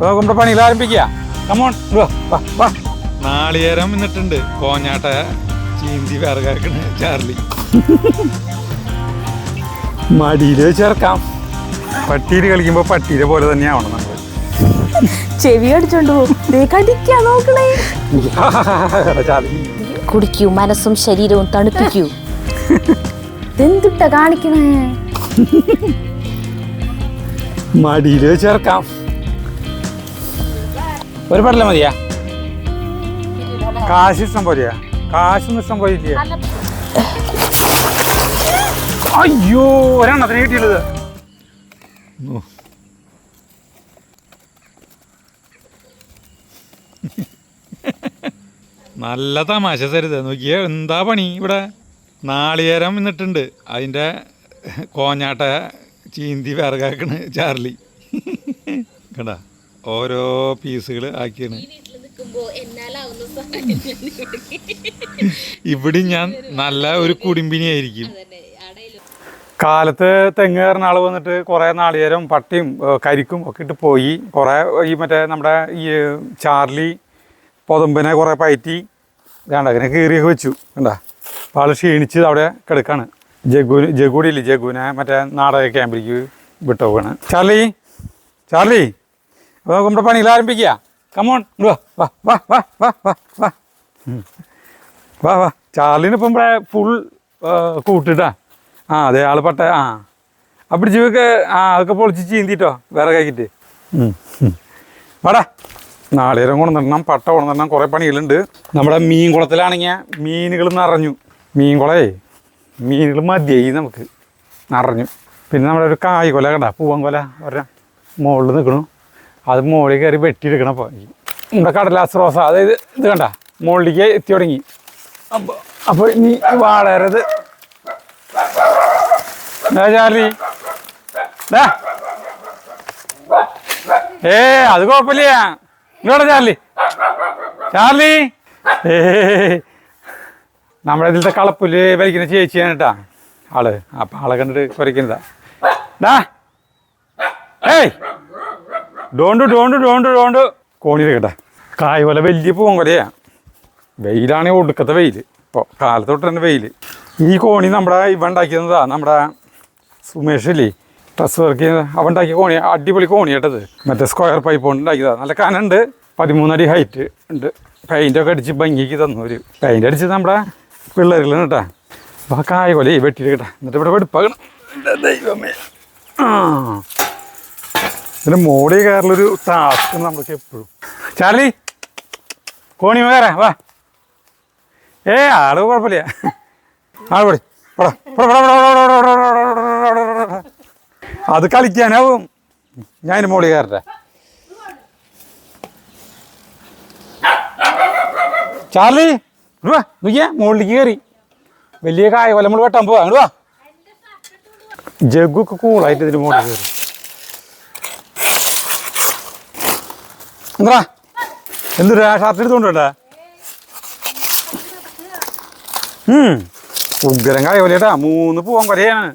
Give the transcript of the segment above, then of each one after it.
നമ്മുടെ പണികൾ ആരംഭിക്കുക. കമോൺ വാ. നാളികേരം എന്നിട്ടുണ്ട്. കോഞ്ഞാട്ട ചീന്തി വിറകാക്കണ് ചാർലി. മടിയിൽ ചേർക്കാം. പട്ടിയിൽ കളിക്കുമ്പോ പട്ടിയുടെ പോലെ തന്നെ ആവണം നമ്മൾ. ചെവി അടിച്ചോണ്ട് കടിക്കാ നോക്കണേ. കുടിക്കൂ, മനസ്സും ശരീരവും തണുപ്പിക്കൂ. എന്തുട്ട കാണിക്കണേ? മടിയിൽ ചേർക്കാം. ഒരു പടല മതിയാ? കാശ് ഇഷ്ടം പോലെയാ? കാശൊന്നും ഇഷ്ടം പോയില്ല. അയ്യോ, ഒരെണ്ണത്തിന് കിട്ടിയുള്ളത്. നല്ല തമാശ സരിത. നോക്കിയേ എന്താ പണി ഇവിടെ. നാളികേരം എന്നിട്ടുണ്ട്. അതിൻ്റെ കോഞ്ഞാട്ട ചീന്തി വിറകാക്കണ് ചാർലി. കണ്ട ഓരോ പീസുകൾ ആക്കിയാണ്. ഇവിടെ ഞാൻ നല്ല ഒരു കുടുംബിനിയായിരിക്കും. കാലത്ത് തെങ്ങ് കയറുന്ന ആൾ വന്നിട്ട് കുറേ നാളികേരം പട്ടിയും കരിക്കും ഒക്കെ ഇട്ട് പോയി. കുറേ ഈ മറ്റേ നമ്മുടെ ഈ ചാർലി പൊതമ്പിനെ കുറേ പയറ്റി വേണ്ട അങ്ങനെ കീറിയൊക്കെ വെച്ചു. കണ്ടാ അപ്പോൾ ആൾ ക്ഷീണിച്ച് അവിടെ കിടക്കാണ്. ജഗൂടിയില്ലേ, ജഗുവിനെ മറ്റേ നാടക ക്യാമ്പിലേക്ക് വിട്ടുപോവാണ്. ചാർലി അപ്പോൾ നമ്മുടെ പണികൾ ആരംഭിക്കുക. കമോൺ വാ. ചാർലിനിപ്പം ഇവിടെ ഫുൾ കൂട്ടിട്ടാ. അതെ ആൾ പട്ട പിടിച്ചൊക്കെ അതൊക്കെ പൊളിച്ച് ചീന്തിട്ടോ വേറെ കഴിക്കിട്ട്. വാടാ, നാളികേരം കൊണ്ടുവരണം, പട്ട കൊണ്ടുവരണം, കുറേ പണികളുണ്ട്. നമ്മുടെ മീൻ കുളത്തിലാണെങ്കിൽ മീനുകൾ നിറഞ്ഞു. മീനുകൾ മതിയായി നമുക്ക്, നിറഞ്ഞു. പിന്നെ നമ്മുടെ ഒരു കായ്ക്കൊല കണ്ട, പൂവൻ കൊല ഒരാ മുകളിൽ നിൽക്കണു. അത് മുകളിൽ കയറി വെട്ടിയെടുക്കണം. അപ്പോൾ നമ്മുടെ കടലാസ് റോസ, അതായത് ഇത് കണ്ട മുകളിലേക്ക് എത്തി തുടങ്ങി. അപ്പോൾ ഇനി വാടരുത് ചാർലി. അത് കുഴപ്പമില്ല. ഇങ്ങോട്ടാ ചാർലി. നമ്മുടെ ഇതിലത്തെ കളപ്പുല് വലിക്കുന്ന ചേച്ചിയാണ് കേട്ടാ ആള്. അപ്പം ആളെ കണ്ടിട്ട് കുറയ്ക്കുന്നതാ. ഡോണ്ട് കോണിയിൽ കേട്ടാ. കായ് പോലെ വലിയ പൂവൻ കൊലയാ. വെയിലാണെങ്കിൽ ഒടുക്കത്തെ വെയിൽ. ഇപ്പോൾ കാലത്തോട്ട് തന്നെ വെയിൽ. ഈ കോണി നമ്മുടെ ഇവ ഉണ്ടാക്കിയതാ. നമ്മുടെ സുമേഷില്ലേ ഡ്രസ് വർക്ക് ചെയ്യുന്നത്, അവൻ ഉണ്ടാക്കിയ കോണി. അടിപൊളി കോണി കേട്ടത്. മറ്റേ സ്ക്വയർ പൈപ്പ് കൊണ്ട് ഉണ്ടാക്കിയതാണ്. നല്ല കനുണ്ട്. 13 അടി ഹൈറ്റ് ഉണ്ട്. പെയിൻ്റൊക്കെ അടിച്ച് ഭംഗിക്ക് തന്നു. ഒരു പെയിൻ്റ് അടിച്ച് നമ്മുടെ പിള്ളേരിലാണ് കേട്ടാ. അപ്പോൾ കായ കൊല വെട്ടിയിട്ട് കേട്ടാ. എന്നിട്ട് ഇവിടെ വെടുപ്പാക്കണം. ദൈവമേ, ഇതിൻ്റെ മോളിൽ കയറലൊരു ടാസ്ക് നമ്മൾക്ക് എപ്പോഴും. ചാർലി കോണി കയറാ വാ. ആള് കുഴപ്പമില്ല. ആള് അത് കളിക്കാനാവും. ഞാൻ മോളി കയറട്ടെ. ചാർലി നോക്കിയാ മുകളിലേക്ക് കയറി. വലിയ കായ കൊല നമ്മൾ വെട്ടാൻ പോവാ. അങ്ങോട്ട് വാ. ജഗ്ഗൊക്കെ കൂളായിട്ട് ഇതിന് മുകളിൽ കയറി. എന്താ എന്തൊരു ഷർട്ട് എടുത്തോണ്ടാ. ഉഗ്രം കായ കൊലയേട്ടാ. 3 പൂവൻ കൊലയാണ്.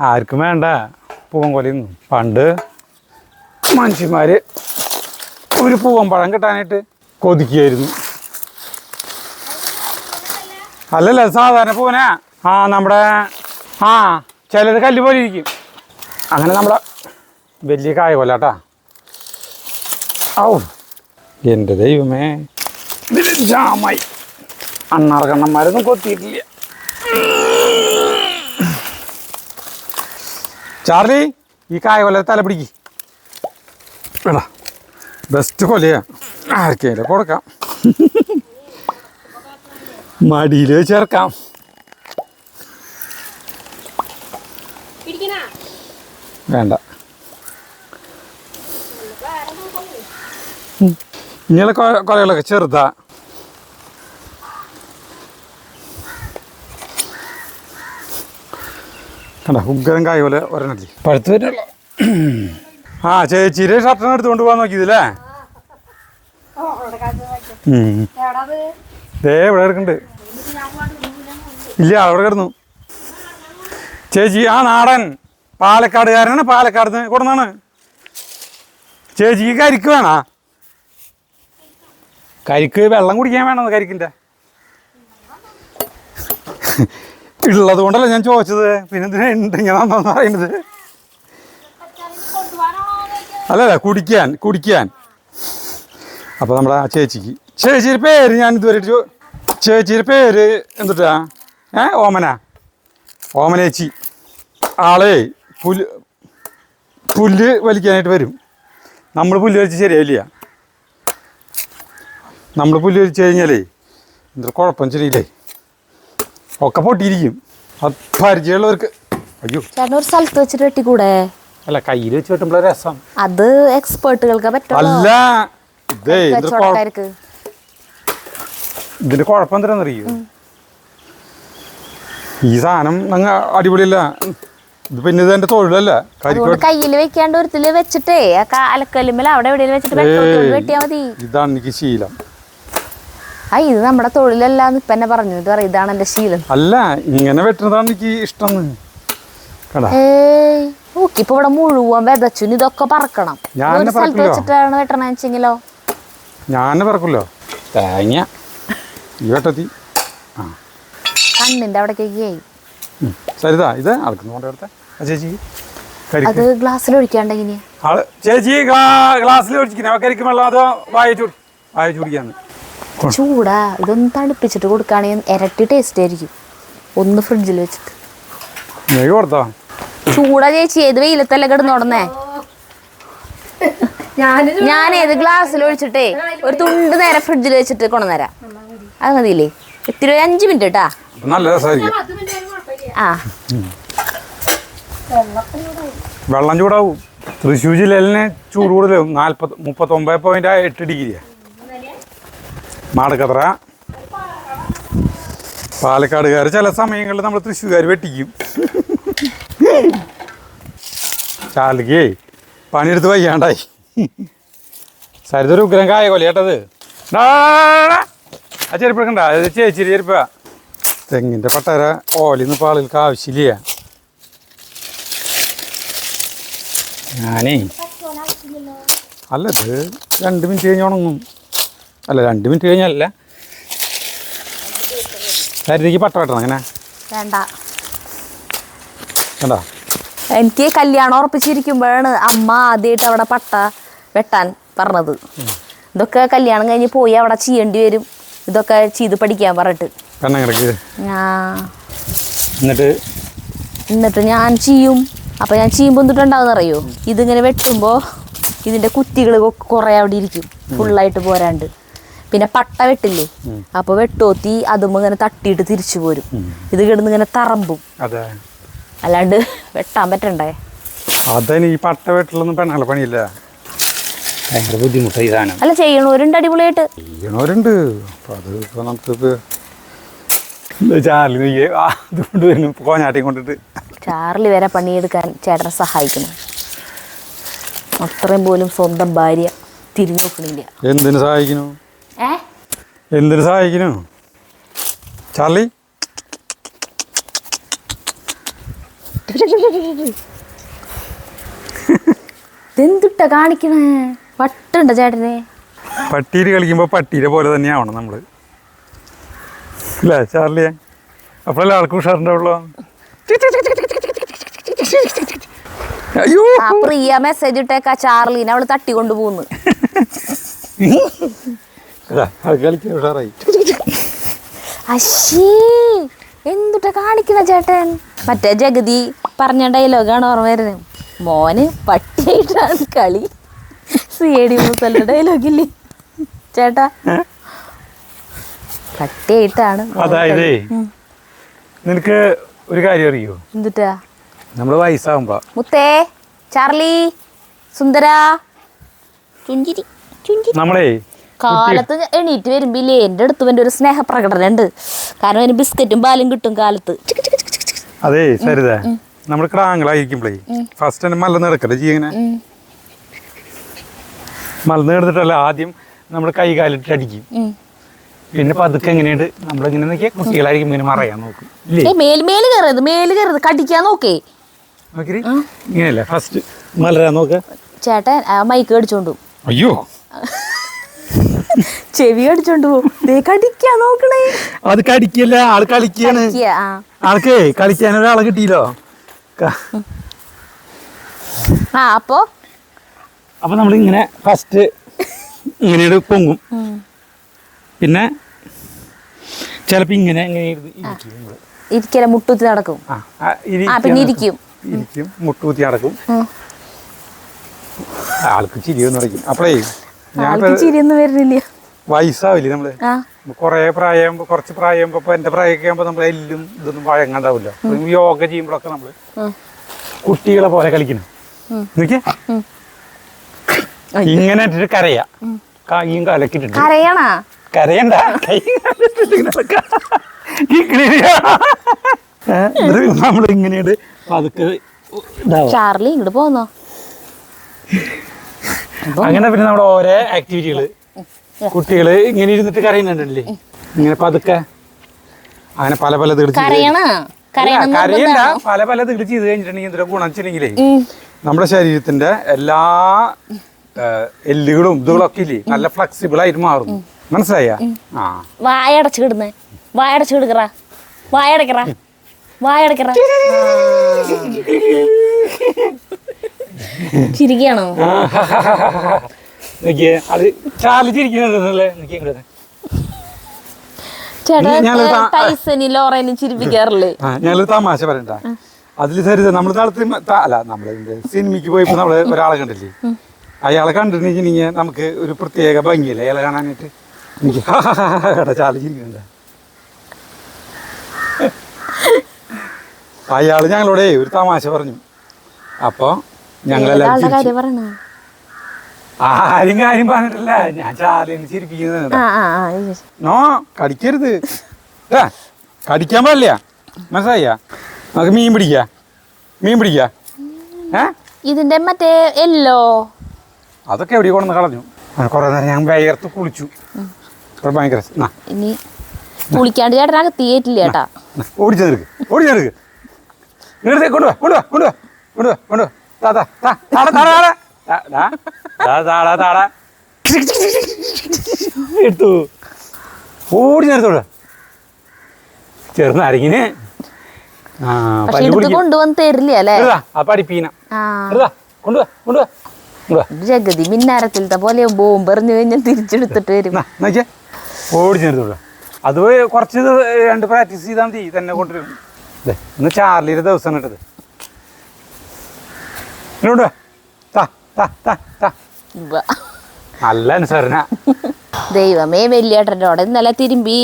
ആർക്കും വേണ്ട പൂവൻ കൊലയൊന്നും. പണ്ട് മനുഷ്യന്മാർ ഒരു പൂവൻ പഴം കിട്ടാനായിട്ട് കൊതിക്കുകയായിരുന്നു. അല്ലല്ല, സാധാരണ പൂവനാ. നമ്മുടെ ചിലത് കല്ല് പോലെ ഇരിക്കും. അങ്ങനെ നമ്മളെ വലിയ കായ കൊല്ലാട്ടാ. എൻ്റെ ദൈവമേ, ഇതിൽ ജാമായി. അണ്ണാർക്കണ്ണന്മാരൊന്നും കൊത്തിയിട്ടില്ല. ചാർലി ഈ കായ കൊല തല പിടിക്ക്. വേടാ, ബെസ്റ്റ് കൊലയാ. ആർക്കേലും കൊടുക്കാം. മടിയിൽ ചേർക്കാം. വേണ്ട, ഇങ്ങനെയുള്ള കൊലകളൊക്കെ ചെറുതാ. കണ്ട ഉഗ്രം കായ പോലെ ഒരെണ്ണല്ലേ പഴുത്ത് വരുന്നുള്ളൂ. ചേച്ചിയുടെ ഷർട്ടിനെ എടുത്തുകൊണ്ട് പോകാൻ നോക്കിയതല്ലേ? ഇവിടെ കിടക്കുന്നുണ്ട്. ഇല്ല, അവിടെ കിടന്നു. ചേച്ചി നാടൻ പാലക്കാടുകാരനാണ്. പാലക്കാട് കൊടുന്നാണ്. ചേച്ചിക്ക് കരിക്ക് വേണോ? കരിക്ക് വെള്ളം കുടിക്കാൻ വേണോ കരിക്കിൻ്റെ? ഉള്ളത് കൊണ്ടല്ല ഞാൻ ചോദിച്ചത്, പിന്നെ എന്തിനാ ഉണ്ടെങ്കിൽ പറയുന്നത്. അല്ലല്ല, കുടിക്കാൻ. അപ്പോൾ നമ്മുടെ ആ ചേച്ചിയുടെ പേര് ഞാൻ ഇതുവരെ ചേച്ചിയുടെ പേര് എന്തുട്ടാ? ഓമനേച്ചി. ആളെ പുല്ല് വലിക്കാനായിട്ട് വരും. നമ്മൾ പുല്ല് വലിച്ച് ശരിയായില്ല. നമ്മൾ പുല്ല് വലിച്ച് കഴിഞ്ഞാലേ എന്തൊരു കുഴപ്പം ശരിയില്ലേ, ഒക്കെ പൊട്ടിയിരിക്കും. അത് പരിചയമുള്ളവർക്ക്. അയ്യോ, ചേട്ടൻ ഒരു സ്ഥലത്ത് വെച്ചിട്ട് വെട്ടിക്കൂടെ? അല്ല, കയ്യിൽ വെച്ച് വെട്ടുമ്പോൾ രസം. അത് എക്സ്പേർട്ടുകൾക്ക് പറ്റും. അല്ല, ഇതിന്റെ കുഴപ്പം എന്താണെന്നറിയോ? ഈ സാധനം അങ്ങ് അടിപൊളിയല്ല. ഇത് പിന്നെ ഇത് എന്റെ തൊഴിലല്ല. കയ്യിൽ വെക്കാണ്ട് ഒരുത്തില് വെച്ചിട്ടേ അലക്കല്ലുമ്പോ അവിടെ എവിടെയും വെച്ചിട്ട് വെട്ടിയാ മതി. ഇതാണ് എനിക്ക് ശീലം. ഇത് നമ്മുടെ തൊഴിലല്ലാന്ന് ഇപ്പൊ എന്നെ പറഞ്ഞു. ഇത് പറയും ഇതാണ് എന്റെ ശീലം. അല്ല, ഇങ്ങനെ വെട്ടുന്നതാണ് എനിക്ക് ഇഷ്ടം. ഇപ്പൊ ഇവിടെ മുഴുവൻ വിതച്ചു. ഇതൊക്കെ പറക്കണം. ഒരു സ്ഥലത്ത് വെച്ചിട്ടാണ് വെട്ടണെന്ന് വെച്ചെങ്കിലോ ഞാൻ പറക്കല്ലോ തേങ്ങ ഈ വെട്ടത്തി. കണ്ണിന്റെ അവിടേക്ക് സരിതാ ഇത് അടക്കുന്നുണ്ട്. ചേച്ചി അത് ഗ്ലാസ്സിൽ ഒഴിക്കാണ്ടെങ്കിൽ ചേച്ചി ഗ്ലാസ്സിൽ ഒഴിച്ചിരിക്കുന്ന കരിക്കും വെള്ളം അതോ വായ ചൂടിക്കാന്ന്? ചൂടാ. ഇതൊന്ന് തണുപ്പിച്ചിട്ട് കൊടുക്കുകയാണെങ്കിൽ ഇരട്ടി ടേസ്റ്റ് ആയിരിക്കും. ഒന്ന് ഫ്രിഡ്ജിൽ വെച്ചിട്ട് കൊടുത്തോ. ചൂടാ ചേച്ചി. ഏത് വെയിലത്തല്ലേ കിടന്നോടന്നേ. ഞാൻ ഏത് ഗ്ലാസ്സിൽ ഒഴിച്ചിട്ടേ ഒരു തുണ്ട് നേരെ ഫ്രിഡ്ജിൽ വെച്ചിട്ട് കൊണ്ടുവന്നേരാം. അത് മതിയില്ലേ? ഇത്തിരി 5 മിനിറ്റ് കേട്ടാ. നല്ല രസമായിരിക്കും. വെള്ളം ചൂടാവും. തൃശ്ശൂർ ജില്ലയിലെ ചൂട് കൂടുതലും 39.8 ഡിഗ്രിയാണ്. മാടക്കത്ര പാലക്കാടുകാർ ചില സമയങ്ങളിൽ നമ്മൾ തൃശ്ശൂർകാർ വെട്ടിക്കും. ചാലിക്കേ പണിയെടുത്ത് വയ്യാണ്ടായി. സരിതൊരു ഉഗ്രം കായ കൊലയേട്ടത്. ആ ചെരുപ്പെടുക്കണ്ട, അത് ചേച്ചിരി ചെരുപ്പാ. തെങ്ങിൻ്റെ പട്ടര ഓലിന്ന് പാളുകൾക്ക് ആവശ്യമില്ല. ഞാനേ അല്ല, ഇത് 2 മിനിറ്റ് കഴിഞ്ഞ് ഉണങ്ങും. അല്ല, 2 മിനിറ്റ് കഴിഞ്ഞല്ല. സരിതയ്ക്ക് പട്ട വെട്ടണം. അങ്ങനെ വേണ്ട. വേണ്ട. എനിക്ക് കല്യാണം ഉറപ്പിച്ചിരിക്കുമ്പോഴാണ് അമ്മ ആദ്യമായിട്ട് അവിടെ പട്ട വെട്ടാൻ പറഞ്ഞത്. ഇതൊക്കെ കല്യാണം കഴിഞ്ഞ് പോയി അവിടെ ചെയ്യേണ്ടി വരും. ഇതൊക്കെ ചെയ്ത് പഠിക്കാൻ പറഞ്ഞിട്ട് എന്നിട്ട് ഞാൻ ചെയ്യും. അപ്പം ഞാൻ ചെയ്യുമ്പോൾ എന്തിട്ടുണ്ടാവുന്ന അറിയോ? ഇതിങ്ങനെ വെട്ടുമ്പോൾ ഇതിൻ്റെ കുറ്റികൾ കുറേ അവിടെ ഇരിക്കും, ഫുള്ളായിട്ട് പോരാണ്ട്. പിന്നെ പട്ട വെട്ടില്ലേ, അപ്പോൾ വെട്ടോത്തി അതുമ്പോൾ ഇങ്ങനെ തട്ടിയിട്ട് തിരിച്ചു പോരും. ഇത് കിടന്ന് ഇങ്ങനെ തറമ്പും. അല്ലാണ്ട് വെട്ടാൻ പറ്റണ്ടേ? അതന്നെ ഈ പട്ട വെട്ടലൊന്നും പെണ്ണുള്ള പണിയില്ല. ഭയങ്കര ബുദ്ധിമുട്ടായി സാധനം. അല്ല, ചെയ്യണവരുണ്ട് അടിപൊളിയായിട്ട്. ചെയ്യണവരുണ്ട്. അപ്പം അത് ഇപ്പോൾ നമുക്കിപ്പോൾ ചാർലി അതുകൊണ്ട് വരും കോഞ്ഞാട്ടി കൊണ്ടിട്ട്. ചാർലി വരെ പണിയെടുക്കാൻ ചേട്ടനെ സഹായിക്കണം. അത്രയും പോലും സ്വന്തം ഭാര്യ തിരിഞ്ഞു നോക്കണില്ല. എന്തിനു സഹായിക്കണു? എന്തിനു സഹായിക്കണു ചാർലി? എന്തിട്ട കാണിക്കണേ? പട്ടുണ്ടോ ചേട്ടനെ? പട്ടിയിൽ കളിക്കുമ്പോൾ പട്ടീരെ പോലെ തന്നെയാവണം നമ്മൾ, അല്ലേ ചാർലിയെ? അപ്പോഴല്ലേ ആൾക്ക് ഉഷാറുണ്ടാവുള്ളൂ. അയ്യോ, ആ പ്രിയ മെസ്സേജ് ഇട്ടേക്കാ ചാർലീനെ അവള് തട്ടിക്കൊണ്ടു പോന്ന്. കളിക്കാൻ ഉഷാറായി. അശ്ശീ, എന്തുട്ട കാണിക്കുന്ന ചേട്ടൻ? മറ്റേ ജഗതി പറഞ്ഞ ഡയലോഗാണ് ഓർമ്മ വരുന്നത്. മോന് പട്ടിയായിട്ടാണ് കളി. CID മൂസലിന്റെ ഡയലോഗില്ലേ ചേട്ടാ? പട്ടിയായിട്ടാണ്. അതായത് നിനക്ക് ഒരു കാര്യം അറിയോ? എന്തുട്ടാ? നമ്മള് വയസ്സാകുമ്പോ മുത്തേ, ചാർലി, സുന്ദര, ചുഞ്ചിരി ചുഞ്ചിരി നമ്മളെ കാലത്ത് എണീറ്റ് വരുമ്പില്ലേ എൻ്റെ അടുത്ത് എൻ്റെ ഒരു സ്നേഹപ്രകടനം ഉണ്ട്. കാരണം അതിന് ബിസ്ക്കറ്റും പാലും കിട്ടും കാലത്ത്. അതെ സരിത, നമ്മൾ ക്രാങ്ങളായിരിക്കുമ്പോഴേ ഫസ്റ്റ് തന്നെ മലന്ന് കിടക്കല്ലേ ചെയ്യങ്ങനെ. മലന്ന് കിടന്നിട്ടല്ല, ആദ്യം നമ്മൾ കൈ കാലിട്ട് അടിക്കും. പിന്നെ പതുക്കെ എങ്ങനെയുണ്ട് നമ്മളിങ്ങനെ നോക്കിയാൽ കുട്ടികളായിരിക്കും ഇങ്ങനെ മറയാൻ നോക്കും. മേല് കയറരുത്, മേല് കയറരുത്, കടിക്കാൻ നോക്കേ. ഇങ്ങനെയല്ലേ ഫസ്റ്റ് മലരാൻ നോക്ക. ചേട്ടൻ ആ മൈക്ക് കടിച്ചോണ്ടു അയ്യോ ചെവി കടിച്ചോണ്ടു പോവും. ദേ കടിക്കാ നോക്കണേ. അത് കടിക്കല്ല, ആള് കളിക്കാണ്. ആ ആൾക്കേ കളിക്കാൻ ഒരാളെ കിട്ടിയില്ലോ. ആ അപ്പൊ നമ്മൾ ഇങ്ങനെ ഫസ്റ്റ് ഇങ്ങനെ പൊങ്ങും, പിന്നെ ചിലപ്പോ ഇങ്ങനെ ഇരിക്കല മുട്ടുത്തി നടക്കും. പിന്നെ ഇരിക്കും മുട്ടുകുത്തി നടക്കും. ആൾക്ക് ചിരിയൊന്നും നടക്കും. അപ്പളേ ചിരിയൊന്നും വരുന്നില്ല. വയസ്സാവില്ലേ നമ്മള് കുറച്ച് പ്രായമാകുമ്പോ ഇപ്പൊ എന്റെ പ്രായമൊക്കെ ആകുമ്പോ നമ്മളെ എല്ലും ഇതൊന്നും വഴങ്ങാണ്ടാവില്ല. യോഗ ചെയ്യുമ്പോഴൊക്കെ നമ്മള് കുട്ടികളെ പോലെ കളിക്കണം. നോക്കിയേ ഇങ്ങനെ ഇട്ടിട്ട് കരയാ, കൈയും കാലൊക്കിട്ടുണ്ട്. കരയണ്ട, നമ്മളിങ്ങനെയാണ് പതുക്കെ ചാർലി ഇങ്ങോട്ട് പോന്നോ. അങ്ങനെ പിന്നെ നമ്മുടെ ഓരോ ആക്ടിവിറ്റികള് കുട്ടികള് ഇങ്ങനെ ഇരുന്നിട്ട് കരയുന്നുണ്ടല്ലേ, ഇങ്ങനെ പതുക്കെ അങ്ങനെ പല പല കരയണ്ട, പല പല ചെയ്ത് കഴിഞ്ഞിട്ടുണ്ടെങ്കിൽ എന്തൊരു ഗുണം വെച്ചിട്ടുണ്ടെങ്കിലേ നമ്മുടെ ശരീരത്തിന്റെ എല്ലാ എല്ലുകളും ഇതുകളൊക്കെ ഇല്ലേ നല്ല ഫ്ലെക്സിബിൾ ആയിട്ട് മാറും. മനസ്സിലായ? വായടച്ചു കിടുന്നേ, വായടച്ചു കിടക്കറ, വായടക്കറ, വായടക്കറ. ചിരിക്കണോ? അത് ചാലിച്ചിരിക്കുന്നല്ലേ. ചിരിപ്പിക്കാറില്ലേ? ഞാനൊരു തമാശ പറയണ്ട. അതിൽ സരിത നമ്മൾ അല്ല നമ്മള് സിനിമയ്ക്ക് പോയപ്പോ നമ്മള് ഒരാളെ കണ്ടില്ലേ, അയാളെ കണ്ടിട്ടുണ്ടെങ്കിൽ നമുക്ക് ഒരു പ്രത്യേക ഭംഗിയല്ലേ അയാളെ കാണാനായിട്ട്. എനിക്ക് ചാലിച്ചിരിക്കണ്ട. അയാള് ഞങ്ങളോടെ ഒരു തമാശ പറഞ്ഞു. അപ്പൊ ഞങ്ങളെല്ലാവരും ആരും കാര്യം പറഞ്ഞിട്ടില്ല, ഞാൻ ചാലിന് ചിരിപ്പിക്കുന്നത്. നോ കടിക്കരുത്, കടിക്കാൻ പാടില്ല. മനസ്സിലായ? നമുക്ക് മീൻ പിടിക്ക. ഇതിന്റെ മറ്റേ എല്ലോ അതൊക്കെ എവിടെ കൊണ്ടുവന്ന് കളഞ്ഞു. കുറെ നേരം ഞാൻ വയർത്ത് കുളിച്ചു. ഭയങ്കര ഇനി കുളിക്കാണ്ട് ചേട്ടനകത്ത് തീയേറ്റില്ല ചേട്ടാ. ഓടിച്ചെടുക്ക് കൊണ്ടുവാ എടുത്തു ഓടി നേരത്തോടെ ചെറുനാരങ്ങിന് കൊണ്ടുവന്ന് തരില്ല അല്ലേ? ജഗതി മിന്നാരത്തിലത്തെ പോലെ ബോംബെറിഞ്ഞു കഴിഞ്ഞാൽ തിരിച്ചെടുത്തിട്ട് വരും. ഓടി നേരത്തോടെ അത് കുറച്ച് 2 പ്രാക്ടീസ് ചെയ്താൽ മതി, തന്നെ കൊണ്ടുവരും. ഇന്ന് ചാർലിയുടെ ദിവസം ഇട്ടത്. നല്ല അനുസരണ. ദൈവമേ, വലിയേട്ടൻ്റെ അവിടെ ഇന്നലെ തിരുമ്പി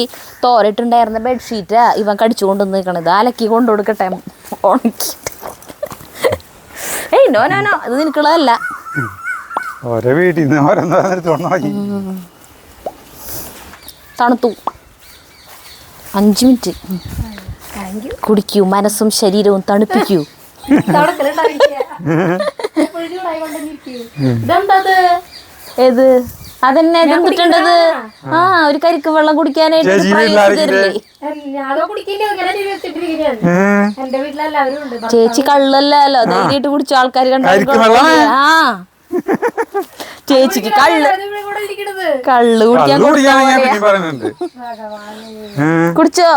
തോരട്ടുണ്ടായിരുന്ന ബെഡ്ഷീറ്റാ ഇവൻ കടിച്ചുകൊണ്ട് നിൽക്കണത്. അലക്കി കൊണ്ടു കൊടുക്കട്ടെ ഉണക്കി. ഏയ് നോ അത് നിനക്കുള്ളതല്ല. ഓരോ വീട്ടിൽ നിന്ന് ഓരോന്നോക്കി തണുത്തു. 5 മിനിറ്റ് കുടിക്കൂ, മനസ്സും ശരീരവും തണുപ്പിക്കൂ. ഏത് അതന്നെ ഇതെന്തിട്ടുണ്ടത്? ഒരു കരിക്ക് വെള്ളം കുടിക്കാനായിട്ട് ചേച്ചി കള്ളല്ലോ, ധൈര്യമായിട്ട് കുടിച്ച ആൾക്കാർ കണ്ടു. ചേച്ചിക്ക് കള്ള് കുടിച്ചോ?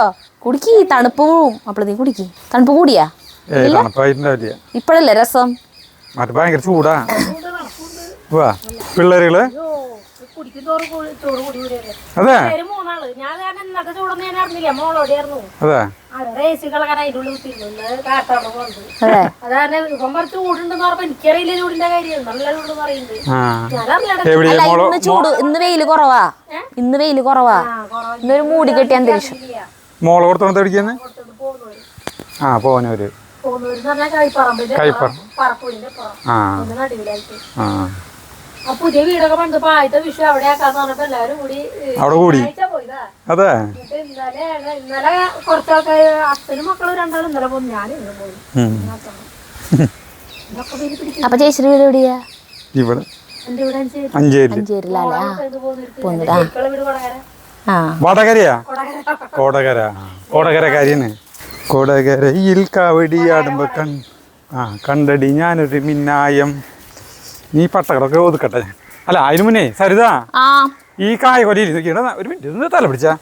കുടിക്കി, തണുപ്പ് പോവും. അപ്പഴത്തേക്ക് കുടിക്കി. തണുപ്പ് കൂടിയാ? ഇപ്പഴല്ലേ രസം. ഭയങ്കര ചൂടാ. പിള്ളേരുകള് അതെ ചൂട്. ഇന്ന് വെയില് കുറവാ, ഇന്നൊരു മൂടി കെട്ടിയ അന്തരീക്ഷം. മോളെ കൊടുത്തോണ്ട് അടിക്കുന്നേ. പോനൂര് പുതിയ വീടൊക്കെ പണ്ട് പായത്തെ വിഷു അവിടെ ആക്കാന്ന് പറഞ്ഞപ്പോ എല്ലാവരും കൂടി അവിടെ കൂടി. അതെ ഇന്നലെ കുറച്ചാൾക്കാർ അച്ഛനും മക്കളും രണ്ടാളും ഇന്നലെ പോയി, ഞാനും ഇന്ന് പോയി. അപ്പൊ ചേച്ചിയുടെ വീട് എവിടെയാ? ഇവിടെ എന്റെ വീട് അഞ്ചേരിയിലല്ലേ? വടകരയാ? കോടകരക്കാരിയാണ്. കൊടകരയിൽ കാവടിയാടുമ്പോ കണ്ടടി ഞാനൊരു മിന്നായം നീ പട്ടക്കടൊക്കെ ഒതുക്കട്ടെ ഞാൻ. അല്ല അതിന് മുന്നേ സരിതാ ആ ഈ കായകൊലയിൽ ഒരു മിനിറ്റ് ഇന്ന് തല പിടിച്ചാ.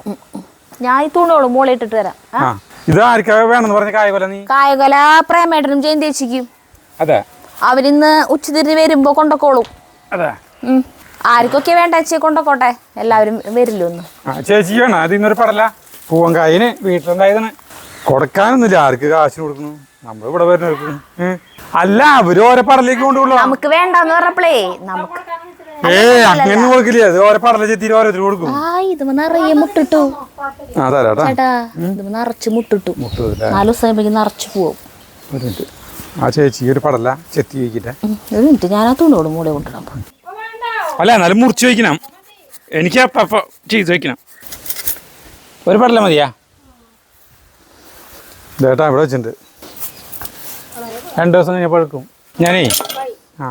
ഞാൻ ഈ തുണിയോളൂ മോളെ ഇട്ടിട്ട് വരാം. ആ ഇത് ആർക്കാ വേണമെന്ന് പറഞ്ഞ കായകൊല നീ? കായകൊല പ്രേമേട്ടനും ജയന്തേച്ചിക്കും. അതെ അവരിന്ന് ഉച്ചതിരിഞ്ഞ് വരുമ്പോ കൊണ്ടക്കോളും. അതെ ആർക്കൊക്കെ വേണ്ട ചേച്ചി കൊണ്ടക്കോട്ടെ, എല്ലാവരും വരില്ലോ ഒന്ന്. ആ ചേച്ചി വേണം അത് ഇന്നൊരു പടല പൂവൻ കായന് വീട്ടിലുണ്ടായതാണ്. കൊടുക്കാനൊന്നുമില്ല, ആർക്ക് കാശിന് കൊടുക്കുന്നു? നമ്മളിവിടെ വരുന്ന അല്ല അവര് ഓരോ പടലേക്ക് കൊണ്ടുപോകുള്ളൂ. നമുക്ക് വേണ്ടെന്ന് പറഞ്ഞപ്പോഴേ നമുക്ക് അങ്ങനെ കൊടുക്കില്ല, അത് ഓരോ പടല ചെത്തിട്ട് ഓരോരുത്തർ കൊടുക്കും. ഇത് നിറയെ മുട്ടിട്ടു ചേട്ടാ, ഇത് നിറച്ച് മുട്ടിട്ടു. 4 ദിവസം നിറച്ച് പോവും. ഒരു മിനിറ്റ് ആ ചേച്ചി ഒരു പടല ചെത്തി വയ്ക്കട്ടെ. ഒരു മിനിറ്റ് ഞാൻ ആ തുണിയോട് മൂളെ കൊണ്ടിടാം. അല്ല എന്നാലും മുറിച്ച് വയ്ക്കണം, എനിക്ക് അപ്പം ചെയ്ത് വയ്ക്കണം. ഒരു പടല മതിയാ ചേട്ടാ? ഇവിടെ വെച്ചിട്ടുണ്ട്, 2 ദിവസം കഴിഞ്ഞപ്പോൾ എടുക്കും ഞാനേ. ആ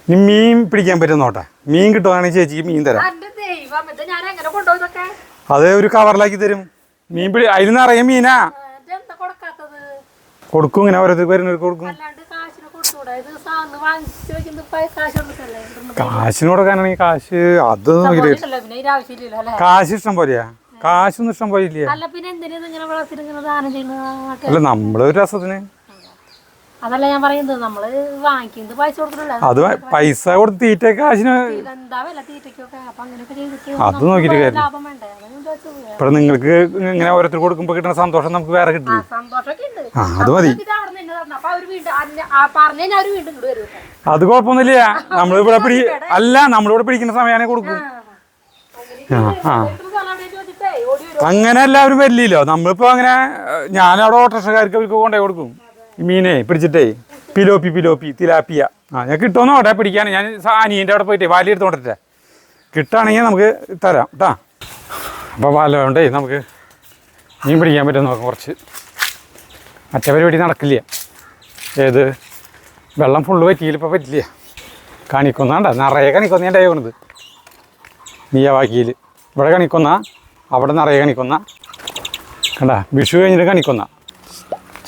നീ മീൻ പിടിക്കാൻ പറ്റും നോട്ടെ, മീൻ കിട്ടുവാണെങ്കിൽ ചേച്ചിക്ക് മീൻ തരാം. ഞാൻ എങ്ങനെ കൊണ്ടുപോയതൊക്കെ അത് ഒരു കവറിലാക്കി തരും. മീൻ അതിൽ നിന്ന് അറിയാം മീനാ എന്താ കൊടുക്കാത്തത്? കൊടുക്കും, ഇങ്ങനെ ഓരോരുത്തർക്ക് വരുന്നവർക്ക് കൊടുക്കും. അല്ലാണ്ട് കാശിന് കൊടുത്തൂടെ? ഇത് സാധനം വാങ്ങിച്ചു വെക്കുന്നത് കാശ് കൊടുക്കല്ലേ? കാശിന് കൊടുക്കാനാണെങ്കിൽ കാശ് അത് നോക്കിയിട്ട് പിന്നെ ഇതിന് ആവശ്യമില്ലല്ലോ അല്ലേ? കാശ് ഇഷ്ടം പോലെയാ, കാശൊന്നും ഇഷ്ടം പോലെ ഇല്ല. അല്ല പിന്നെ എന്തിനാ ഇങ്ങനെ വളർത്തിട്ട് ഇങ്ങനെ ദാനം ചെയ്യുന്നത്? അല്ല നമ്മളൊരു രസത്തിന്. അതല്ല ഞാൻ പറയുന്നത്, നമ്മള് വാങ്ങിക്കുന്നത് പൈസ കൊടുക്കണല്ലോ. അത് പൈസ കൊടുത്ത് തീറ്റ കാശിന് എന്താ വില തീറ്റയ്ക്കൊക്കെ? അപ്പൊ അങ്ങനെയൊക്കെ ചെയ്തിട്ട് അത് നോക്കിയിട്ട് കാര്യം. ലാഭം വേണ്ടേ? അതൊന്നും ചോദിച്ചത്. ഇപ്പൊ നിങ്ങൾക്ക് ഇങ്ങനെ ഓരോരുത്തർ കൊടുക്കുമ്പോൾ കിട്ടുന്ന സന്തോഷം നമുക്ക് വേറെ കിട്ടില്ല. സന്തോഷമൊക്കെ ഉണ്ട്. ആ അത് മതി. അപ്പൊ അവര് വീണ്ടും പറഞ്ഞു കഴിഞ്ഞാൽ അവര് വീണ്ടും ഇങ്ങോട്ട് വരും. അത് കുഴപ്പമൊന്നുമില്ല, നമ്മളിവിടെ അല്ല നമ്മളിവിടെ പിടിക്കുന്ന സമയമാണെങ്കിൽ കൊടുക്കും. അങ്ങനെ എല്ലാവരും വരില്ലല്ലോ. നമ്മളിപ്പോ അങ്ങനെ ഞാനവിടെ ഓട്ടോറിക്ഷക്കാർക്ക് അവർക്ക് കൊണ്ടുപോയി കൊടുക്കും ഈ മീനെ പിടിച്ചിട്ടേ. പിലോപ്പി തിലാപ്പിയ ഞാൻ കിട്ടുമെന്നോ അവിടെ പിടിക്കാൻ. ഞാൻ അനിയൻ്റെ അവിടെ പോയിട്ടേ വാലി എടുത്തോണ്ടിട്ടേ, കിട്ടുകയാണെങ്കിൽ നമുക്ക് തരാം കേട്ടാ. അപ്പോൾ വല കൊണ്ടേ നമുക്ക് മീൻ പിടിക്കാൻ പറ്റും നോക്കാം. കുറച്ച് മറ്റേ പരിപാടി നടക്കില്ല. ഏത് വെള്ളം ഫുള്ള് പറ്റിയില്ല, ഇപ്പോൾ പറ്റില്ല. കണിക്കൊന്നാണ്ട നിറയെ കണിക്കൊന്ന ഞാൻ ഡൈവണത് മിയാവാക്കിയിൽ. ഇവിടെ കണിക്കൊന്ന, അവിടെ നിറയെ കണിക്കൊന്ന കണ്ട. വിഷു കഴിഞ്ഞിട്ട് കണിക്കൊന്ന.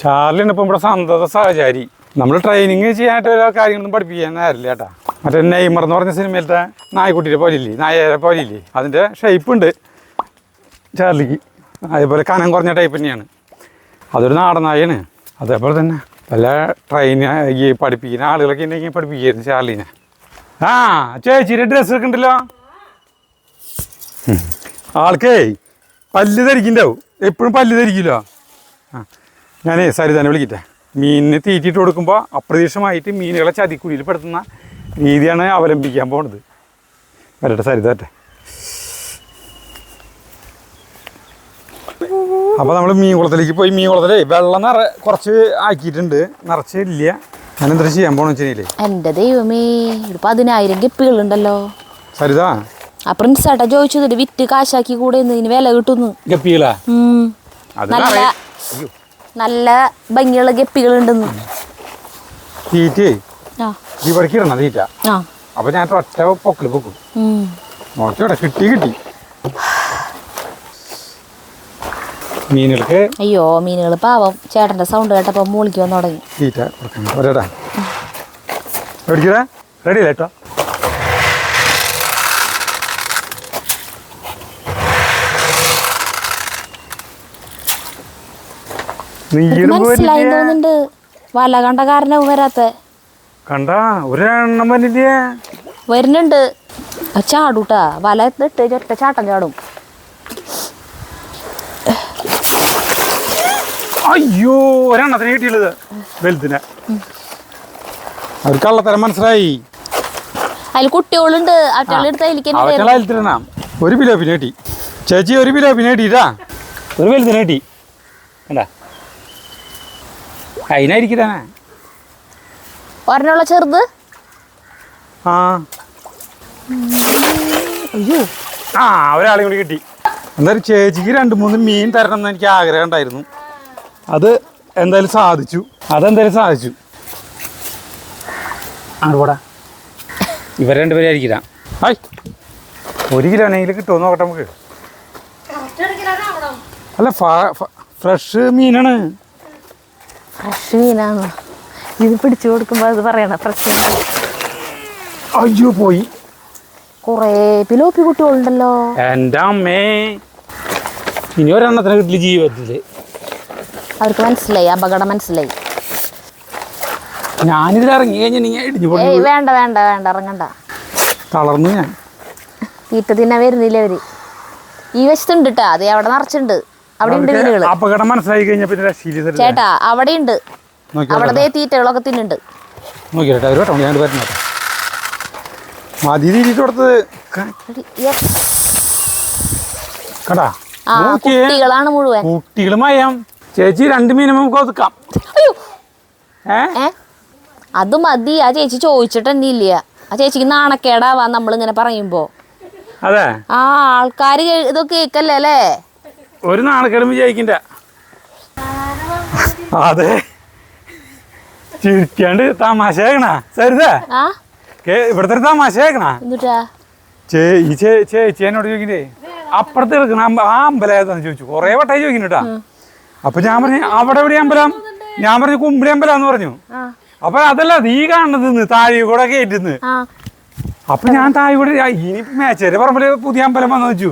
ചാർലിയാണ് ഇപ്പം ഇവിടെ സന്തത സഹചാരി. നമ്മൾ ട്രെയിനിങ് ചെയ്യാനായിട്ട് ഓരോ കാര്യങ്ങളൊന്നും പഠിപ്പിക്കാൻ നേരില്ല കേട്ടാ. മറ്റേ നെയ്മർ എന്ന് പറഞ്ഞ സിനിമയിലത്തെ നായക്കുട്ടിയുടെ പോലില്ലേ, നായരെ പോലില്ലേ, അതിൻ്റെ ഷേപ്പ് ഉണ്ട് ചാർലിക്ക്. അതേപോലെ കനം കുറഞ്ഞ ടൈപ്പ് തന്നെയാണ്. അതൊരു നാടൻ നായയാണ്. അതേപോലെ തന്നെ പല ഈ പഠിപ്പിക്കുന്ന ആളുകളൊക്കെ ഉണ്ടെങ്കിൽ പഠിപ്പിക്കായിരുന്നു ചാർലിനെ. ആ ചേച്ചിയുടെ ഡ്രസ്സൊക്കെ ഉണ്ടല്ലോ. ആൾക്കേ പല്ല് ധരിക്കണ്ടാവും, എപ്പോഴും പല്ല് ധരിക്കില്ലോ. ആ ഞാനേ സരിതാനെ വിളിക്കട്ടെ. മീനിന് തീറ്റിയിട്ട് കൊടുക്കുമ്പോൾ അപ്രതീക്ഷിതമായിട്ട് മീനുകളെ ചതിക്കുഴിയിൽ പെടുത്തുന്ന രീതിയാണ് അവലംബിക്കാൻ പോകുന്നത്. വരട്ടെ സരിതാട്ടെ. അപ്പോൾ നമ്മൾ മീൻ കുളത്തിലേക്ക് പോയി. മീൻ കുളത്തിലേ വെള്ളം കുറച്ച് ആക്കിയിട്ടുണ്ട്, നിറച്ചില്ല. ഞാൻ എന്താ ചെയ്യാൻ പോകണമെന്ന് വെച്ച് കഴിഞ്ഞാൽ, എൻ്റെ ദൈവമേ 10,000 ഗപ്പികളുണ്ടല്ലോ സരിതാ. ആ പ്രിൻസേട്ടാ ചോദിച്ചത് വിറ്റ് കാശാക്കി കൂടെ ഇതിന് വില കിട്ടുന്നു. ഗപ്പികളാ? നല്ല നല്ല ഭംഗിയുള്ള ഗപ്പികളുണ്ടെന്ന്. തീറ്റേ ഇവിടേക്ക് ഇടണം തീറ്റ. അപ്പൊ ഞാൻ ഒറ്റ പൊക്കിൽ പൊക്കും. നോക്കിയോടെ കിട്ടി. മീനുകൾക്ക് അയ്യോ മീനുകൾ പാവം. ചേട്ടന്റെ സൗണ്ട് കേട്ടപ്പോ മൂളിക്ക് വന്നു തുടങ്ങി. തീറ്റ കൊടുക്കണം. ഒരേടാ റെഡി അല്ലേ കേട്ടോ? മനസ്സിലായി തോന്നുന്നുണ്ട്. വല കണ്ട കാരണവും വരാത്ത കണ്ട ഒരെണ്ണം വന്നില്ലേ? വരുന്നുണ്ട്. ചാടൂട്ടാ വല ഇട്ട് ഒറ്റ ചാട്ടം ചാടും. അയ്യോ ഒരെണ്ണത്തിന് കിട്ടിയുള്ളത് വലുതിനെ. അവർ കള്ളത്തരം മനസ്സിലായി. അതിൽ കുട്ടികളുണ്ട്. അവറ്റെടുത്ത് ഒരു പിലോപ്പിനെ കിട്ടി ചേച്ചി, ഒരു പിലോപ്പിനെ കിട്ടിട്ടാ. ഒരു വലുതിനെ കിട്ടി കണ്ടാ. അതിനായിരിക്കും ഒരെണ്ണുള്ള ചെറുത്. ആ അയ്യോ ആ ഒരാളെ കൂടി കിട്ടി. എന്തായാലും ചേച്ചിക്ക് 2-3 മീൻ തരണം എന്ന് എനിക്ക് ആഗ്രഹം ഉണ്ടായിരുന്നു. അത് എന്തായാലും സാധിച്ചു. അങ്ങോട്ടാ ഇവർ രണ്ടുപേരും ആയിരിക്കാം. ഹായ് 1 കിലോനെങ്കിലും കിട്ടുമോ നോക്കട്ടെ നമുക്ക്. അല്ല ഫ്രഷ് മീനാണ്. ഫ്രഷ് മീനാണ് ഇത്. പിടിച്ചു കൊടുക്കുമ്പോൾ അത് പറയണ ഫ്രഷ്. അയ്യോ പോയി. കുറേ പിലോപ്പി കുട്ടികളുണ്ടല്ലോ. എൻ്റെ അമ്മേ, ഇനി ഒരെണ്ണത്തിന് കിട്ടില്ല ജീവിതത്തില്. അവർക്ക് മനസ്സിലായി, അപകടം മനസ്സിലായി. ഞാനിതിൽ ഇറങ്ങി കഴിഞ്ഞാൽ ഇടിഞ്ഞു പോയി. ഏയ് വേണ്ട വേണ്ട വേണ്ട, ഇറങ്ങണ്ട. തളർന്നു ഞാൻ. തീറ്റ തിന്നാൻ വരുന്നില്ല അവര്. ഈ വശത്തുണ്ട് കേട്ടാ, അതെ അവിടെ നിറച്ചുണ്ട്. അവിടെ ഉണ്ട് മീനുകള്. അപകടം മനസ്സിലായി കഴിഞ്ഞാൽ പിന്നെ രക്ഷയില്ല. ചേട്ടാ അവിടെ ഉണ്ട്, അവിടെ ദേ തീറ്റകളൊക്കെ തിന്നുണ്ട്. നോക്കിയാട്ടെ ഒരു വട്ടം ഞാൻ വരുന്നത് മതി തിരിച്ചു കൊടുത്തത് കണ്ടാ. ആ കുട്ടികളാണ് മുഴുവൻ. കുട്ടികൾ മയം. ചേച്ചി 2 മീനും നമുക്ക് ഒതുക്കാം. അയ്യോ ഏ അത് മതി. ആ ചേച്ചി ചോദിച്ചിട്ട് തന്നെ ഇല്ല. ആ ചേച്ചിക്ക് നാണക്കേടാവാ നമ്മളിങ്ങനെ പറയുമ്പോ. അതെ, ആ ആൾക്കാര് ഇതൊക്കെ കേക്കല്ലേ അല്ലേ. ഒരു നാണക്കേടും വിജയിക്കണ്ട. അതെ, ചിരിക്കാണ്ട് തമാശ കേക്കണ സരിതേ. ആ ഇവിടുത്തെ ഒരു തമാശ കേക്കണ. എന്നിട്ടാ ഈ ചേച്ചി എന്നോട് ചോദിക്കണ്ടേ അപ്പുറത്ത് എടുക്കണ ആ അമ്പലം ഏതാന്ന് ചോദിച്ചു. കൊറേ വട്ടായി ചോദിക്കുന്നുട്ടാ. അപ്പൊ ഞാൻ പറഞ്ഞു അവിടെ എവിടെ അമ്പലം? ഞാൻ പറഞ്ഞു കുമ്പിളി അമ്പലം എന്ന് പറഞ്ഞു. അപ്പൊ അതല്ല ഈ കാണുന്നത് താഴെ കൂടെ കേറ്റുന്ന്. അപ്പൊ ഞാൻ താഴെ കൂടെ ഇനി മേച്ചേരെ പറമ്പില് പുതിയ അമ്പലം വന്നു വെച്ചു.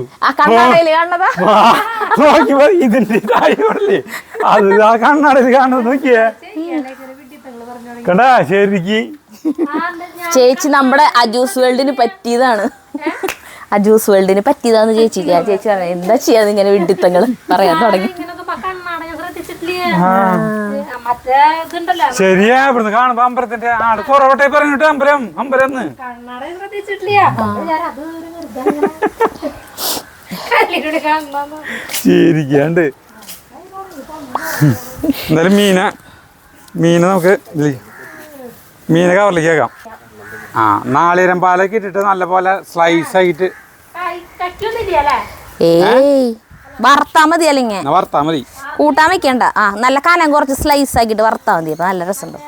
നോക്കിയപ്പോ ഇതിന്റെ താഴെ കൂടല്ലേ അത് ആ കണ്ണാടിൽ കാണുന്നത്. നോക്കിയേ കണ്ടാ ശരിക്ക്. ചേച്ചി നമ്മുടെ അജൂസ് വേൾഡിന് പറ്റിയതാണ്. അജൂസ് വേൾഡിന് പറ്റിയതാന്ന് ചേച്ചിക്ക്. ആ ചേച്ചി പറയാം എന്താ ചെയ്യാന്ന് ഇങ്ങനെ വിഡിത്തങ്ങള് പറയാൻ തുടങ്ങി. ശരിയാ, ഇവിടുന്ന് കാണുമ്പോ അമ്പലത്തിന്റെ ആട് കുറവട്ടെ പറഞ്ഞിട്ട് അമ്പലം അമ്പലം ശരിക്കാണ്ട്. എന്തായാലും മീന നമുക്ക് മീനെ കവറിലേക്ക് കേൾക്കാം. ആ നാളികേരം പാലൊക്കെ ഇട്ടിട്ട് നല്ലപോലെ സ്ലൈസ് ആയിട്ട് ഏയ് വറുത്താ മതി. അല്ലെങ്കിൽ വറുത്താ മതി, കൂട്ടാൻ വെക്കണ്ട. ആ നല്ല കനം കുറച്ച് സ്ലൈസ് ആക്കിയിട്ട് വറുത്താ മതി. അപ്പൊ നല്ല രസമുണ്ട്.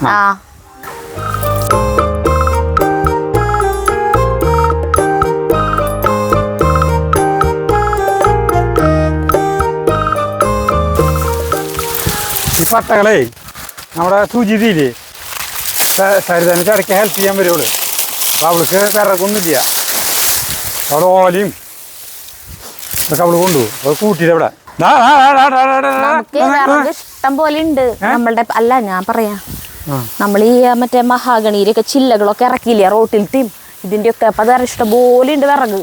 ആ ഈ പട്ടകളെ നമ്മുടെ സുജിതിയില്ലേ സരിതനെ ചടയ്ക്ക് ഹെൽപ്പ് ചെയ്യാൻ വരുള്ളൂ. അപ്പോൾ അവൾക്ക് വിറകൊന്നുമില്ല. അവിടെ ഓലയും ഇതൊക്കെ അവള് കൊണ്ടുപോകും. അത് കൂട്ടിയിട്ട് അവിടെ നമുക്ക് വിറക് ഇഷ്ടം പോലെ ഉണ്ട് നമ്മളുടെ. അല്ല ഞാൻ പറയാം, നമ്മൾ ഈ മറ്റേ മഹാഗണിയിലൊക്കെ ചില്ലകളൊക്കെ ഇറക്കിയില്ലേ റോട്ടിലത്തെയും ഇതിൻ്റെയൊക്കെ. അപ്പം അത് ഇഷ്ടം പോലെ ഉണ്ട് വിറക്.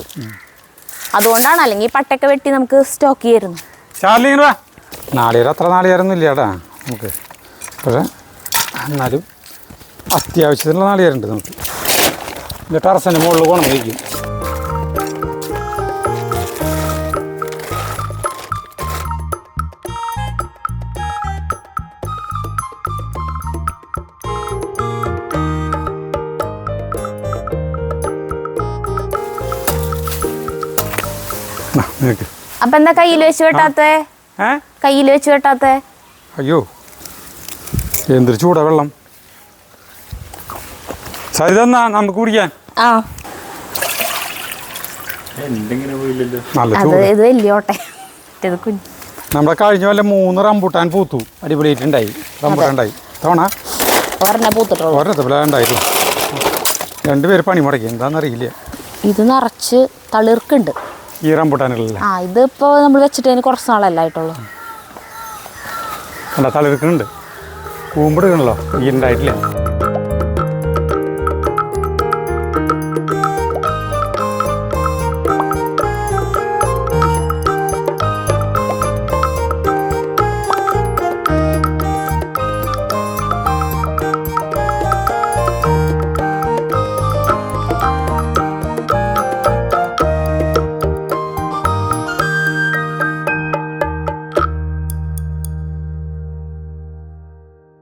അതുകൊണ്ടാണ്, അല്ലെങ്കിൽ പട്ടയൊക്കെ വെട്ടി നമുക്ക് സ്റ്റോക്ക് ചെയ്യായിരുന്നു. ചാർലിങ്ങനെ വാ. നാളികേരം അത്ര നാളികേരൊന്നും ഇല്ല കേട്ടാ നമുക്ക്. പക്ഷേ എന്നാലും അത്യാവശ്യത്തിനുള്ള നാളികേരുണ്ട് നമുക്ക്. ഇത് ടെറസിൻ്റെ മുകളിൽ ഗുണം കഴിക്കും. അപ്പൊ എന്താ കയ്യിൽ വെച്ച് വെട്ടാത്തേ? കയ്യിൽ വെച്ച് വെട്ടാത്തേ? അയ്യോ എന്തൊരു ചൂടാ വെള്ളം. സരിതന്നാ നമുക്ക് കുടിക്കാൻ. ആ നല്ല അത് ചൂട്. ഇത് വലിയ ഓട്ടെ. ഇത് കുഞ്ഞ്. നമ്മുടെ കഴിഞ്ഞ വല്ല 3 റംബൂട്ടാൻ പൂത്തു. അടിപൊളിയായിട്ടുണ്ടായി. റംബൂട്ടാൻ ഉണ്ടായി തവണ ഒരെണ്ണ പൂത്തിട്ടുള്ളൂ. ഒരെണ്ണത്തിൽ ഉണ്ടായിട്ടു. 2 പേര് പണി മുടക്കി എന്താണെന്നറിയില്ല. ഇത് നിറച്ച് തളിർക്കുണ്ട് ഈ റംബൂട്ടാനുകളിൽ. ആ ഇതിപ്പോ നമ്മൾ വെച്ചിട്ട് അതിന് കുറച്ച് നാളല്ലായിട്ടുള്ളൂ. കണ്ടാ തളിർക്കുന്നുണ്ട്. കൂമ്പെടുക്കണല്ലോ ഈ ഉണ്ടായിട്ടില്ല.